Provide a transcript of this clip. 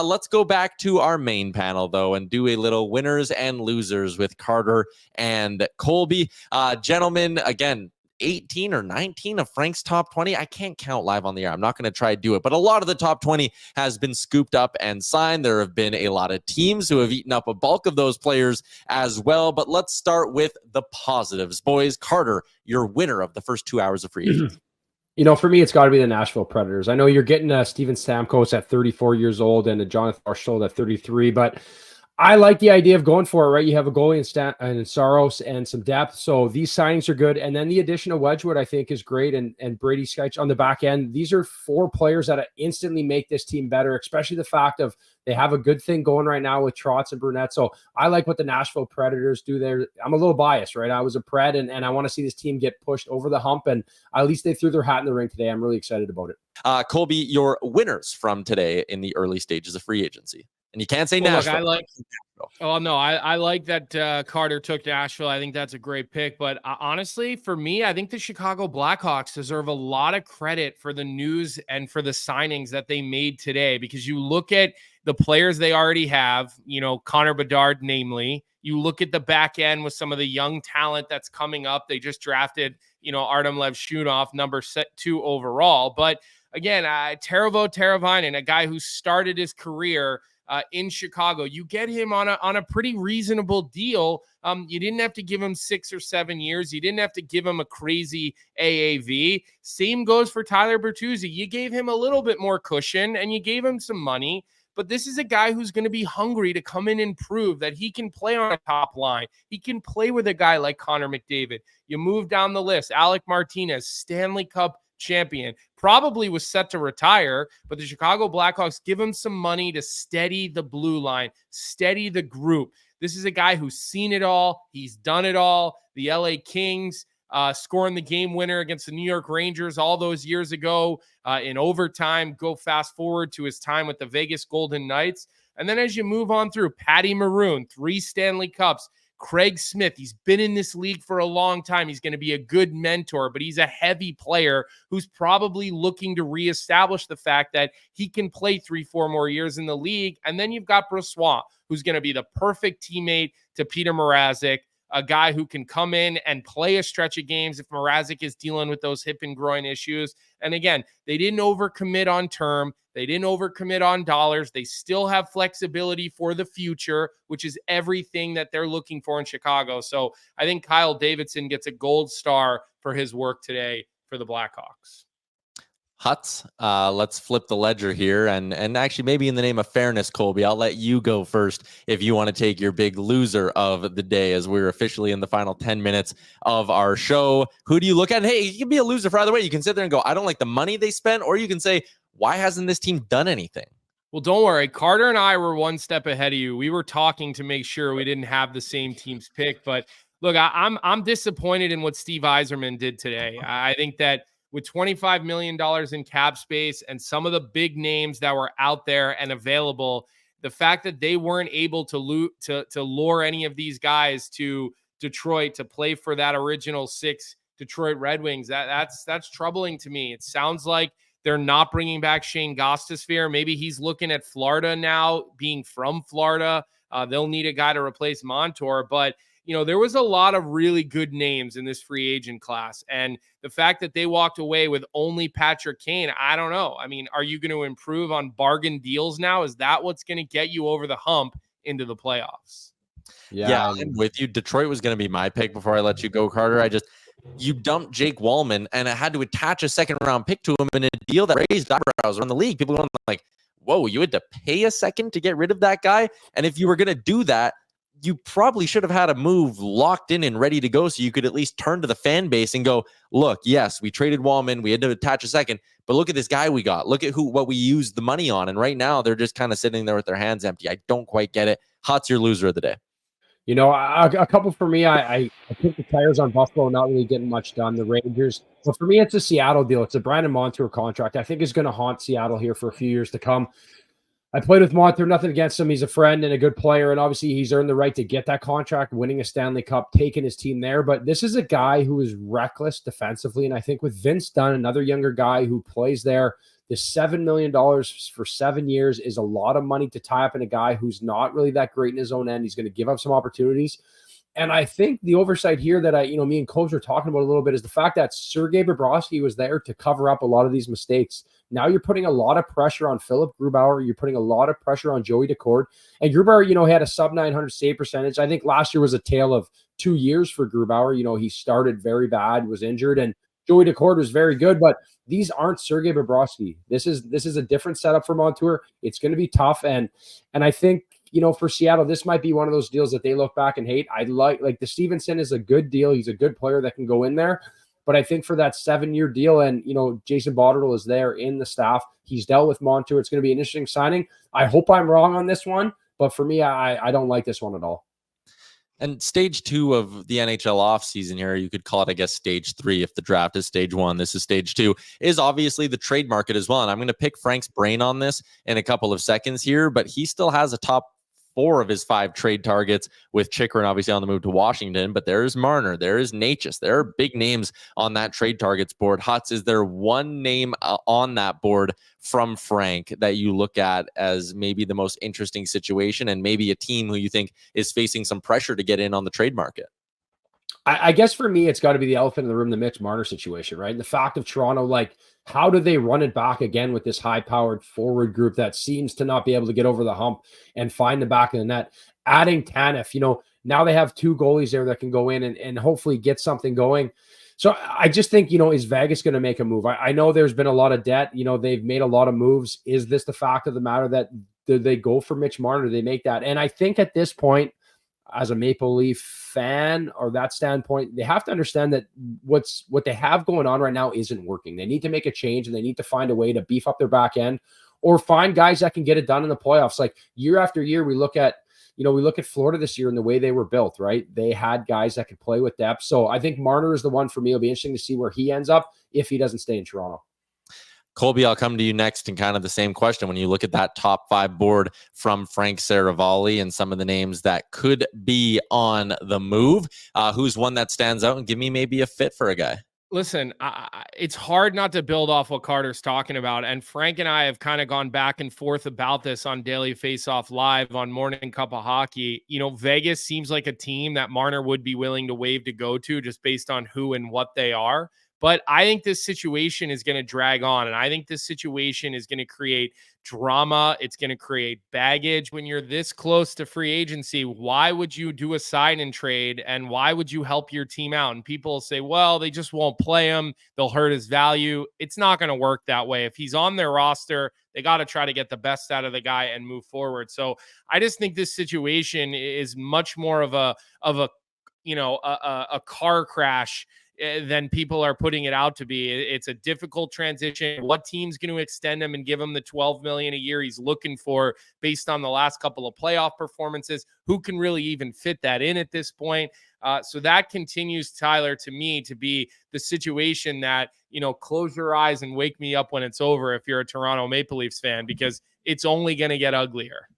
Let's go back to our main panel, though, and do a little winners and losers with Carter and Colby. Gentlemen, again, 18 or 19 of Frank's top 20. I can't count live on the air. I'm not going to try to do it, but a lot of the top 20 has been scooped up and signed. There have been a lot of teams who have eaten up a bulk of those players as well. But let's start with the positives. Boys, Carter, your winner of the first 2 hours of free agency. For me, it's got to be the Nashville Predators. I know you're getting Steven Stamkos at 34 years old and a Jonathan Marchessault at 33, but I like the idea of going for it, right? You have a goalie and Saros and some depth. So these signings are good. And then the addition of Wedgwood, I think, is great. And Brady Skytch on the back end. These are 4 players that instantly make this team better, especially the fact of they have a good thing going right now with Trotz and Brunette. So I like what the Nashville Predators do there. I'm a little biased, right? I was a Pred, and I want to see this team get pushed over the hump. And at least they threw their hat in the ring today. I'm really excited about it. Colby, your winners from today in the early stages of free agency. And you can't say Nashville. Look, I like that Carter took Nashville. I think that's a great pick. But honestly, for me, I think the Chicago Blackhawks deserve a lot of credit for the news and for the signings that they made today. Because you look at the players they already have, Connor Bedard, namely. You look at the back end with some of the young talent that's coming up. They just drafted, Artem Levshunov, number 2 overall. But again, Teuvo Teravainen, a guy who started his career in Chicago. You get him on a pretty reasonable deal. You didn't have to give him 6 or 7 years. You didn't have to give him a crazy AAV. Same goes for Tyler Bertuzzi. You gave him a little bit more cushion and you gave him some money. But this is a guy who's going to be hungry to come in and prove that he can play on a top line. He can play with a guy like Connor McDavid. You move down the list. Alec Martinez, Stanley Cup champion, probably was set to retire, but the Chicago Blackhawks give him some money to steady the blue line, steady the group. This is a guy who's seen it all. He's done it all. The LA Kings scoring the game winner against the New York Rangers all those years ago in overtime. Go fast forward to his time with the Vegas Golden Knights. And then as you move on through, Patty Maroon, 3 Stanley Cups. Craig Smith, he's been in this league for a long time. He's going to be a good mentor, but he's a heavy player who's probably looking to reestablish the fact that he can play 3-4 more years in the league. And then you've got Brossoit, who's going to be the perfect teammate to Peter Mrazek, a guy who can come in and play a stretch of games if Mrazek is dealing with those hip and groin issues. And again, they didn't overcommit on term. They didn't overcommit on dollars. They still have flexibility for the future, which is everything that they're looking for in Chicago. So I think Kyle Davidson gets a gold star for his work today for the Blackhawks. Huts, let's flip the ledger here. And actually, maybe in the name of fairness, Colby, I'll let you go first if you want to take your big loser of the day as we're officially in the final 10 minutes of our show. Who do you look at? Hey, you can be a loser for either way. You can sit there and go, I don't like the money they spent, or you can say, why hasn't this team done anything? Well, don't worry. Carter and I were one step ahead of you. We were talking to make sure we didn't have the same team's pick. But look, I'm disappointed in what Steve Yzerman did today. I think that with $25 million in cap space and some of the big names that were out there and available, the fact that they weren't able to lure any of these guys to Detroit to play for that original 6 Detroit Red Wings, that's troubling to me. It sounds like they're not bringing back Shane Gostisbehere. Maybe he's looking at Florida now, being from Florida. They'll need a guy to replace Montour. But, there was a lot of really good names in this free agent class. And the fact that they walked away with only Patrick Kane, I don't know. I mean, are you going to improve on bargain deals now? Is that what's going to get you over the hump into the playoffs? Yeah, I'm with you. Detroit was going to be my pick before I let you go, Carter. You dumped Jake Wallman, and I had to attach a second-round pick to him in a deal that raised eyebrows around the league. People going like, whoa, you had to pay a second to get rid of that guy? And if you were going to do that, you probably should have had a move locked in and ready to go so you could at least turn to the fan base and go, look, yes, we traded Wallman. We had to attach a second, but look at this guy we got. Look at what we used the money on. And right now, they're just kind of sitting there with their hands empty. I don't quite get it. Hot's your loser of the day. A couple for me. I think the tires on Buffalo not really getting much done. The Rangers. But for me, it's a Seattle deal. It's a Brandon Montour contract. I think is going to haunt Seattle here for a few years to come. I played with Montour, nothing against him. He's a friend and a good player, and obviously he's earned the right to get that contract, winning a Stanley Cup, taking his team there. But this is a guy who is reckless defensively, and I think with Vince Dunn, another younger guy who plays there, The $7 million for 7 years is a lot of money to tie up in a guy who's not really that great in his own end. He's going to give up some opportunities. And I think the oversight here that me and Coach are talking about a little bit is the fact that Sergei Bobrovsky was there to cover up a lot of these mistakes. Now you're putting a lot of pressure on Philip Grubauer. You're putting a lot of pressure on Joey Daccord. And Grubauer, had a sub 900 save percentage. I think last year was a tale of 2 years for Grubauer. He started very bad, was injured, and Joey Daccord was very good, but these aren't Sergei Bobrovsky. This is a different setup for Montour. It's going to be tough, and I think for Seattle, this might be one of those deals that they look back and hate. I like the Stevenson is a good deal. He's a good player that can go in there, but I think for that 7-year deal, and Jason Botterill is there in the staff. He's dealt with Montour. It's going to be an interesting signing. I hope I'm wrong on this one, but for me, I don't like this one at all. And stage 2 of the NHL offseason here, you could call it, I guess, stage 3. If the draft is stage 1, this is stage 2, is obviously the trade market as well. And I'm going to pick Frank's brain on this in a couple of seconds here, but he still has a top 4 of his 5 trade targets, with Chychrun obviously on the move to Washington. But there is Marner, there is Natchez, there are big names on that trade targets board. Hutz, is there one name on that board from Frank that you look at as maybe the most interesting situation, and maybe a team who you think is facing some pressure to get in on the trade market? I guess for me, it's got to be the elephant in the room, the Mitch Marner situation, right? And the fact of Toronto, how do they run it back again with this high-powered forward group that seems to not be able to get over the hump and find the back of the net? Adding Tanev, now they have 2 goalies there that can go in and hopefully get something going. So I just think, is Vegas going to make a move? I know there's been a lot of debt. They've made a lot of moves. Is this the fact of the matter that they go for Mitch Marner? Do they make that? And I think at this point, as a Maple Leaf fan or that standpoint, they have to understand that what they have going on right now isn't working. They need to make a change, and they need to find a way to beef up their back end or find guys that can get it done in the playoffs. Like year after year, we look at Florida this year and the way they were built, right? They had guys that could play with depth. So I think Marner is the one for me. It'll be interesting to see where he ends up if he doesn't stay in Toronto. Colby, I'll come to you next, and kind of the same question. When you look at that top 5 board from Frank Saravalli and some of the names that could be on the move, who's one that stands out, and give me maybe a fit for a guy? Listen, it's hard not to build off what Carter's talking about. And Frank and I have kind of gone back and forth about this on Daily Faceoff Live on Morning Cup of Hockey. Vegas seems like a team that Marner would be willing to waive to go to just based on who and what they are. But I think this situation is going to drag on, and I think this situation is going to create drama. It's going to create baggage. When you're this close to free agency, why would you do a sign and trade, and why would you help your team out? And people say, well, they just won't play him. They'll hurt his value. It's not going to work that way. If he's on their roster, they got to try to get the best out of the guy and move forward. So I just think this situation is much more of a car crash than people are putting it out to be. It's a difficult transition. What team's going to extend him and give him the $12 million a year he's looking for based on the last couple of playoff performances? Who can really even fit that in at this point? So that continues, Tyler, to me, to be the situation that, close your eyes and wake me up when it's over if you're a Toronto Maple Leafs fan, because it's only going to get uglier.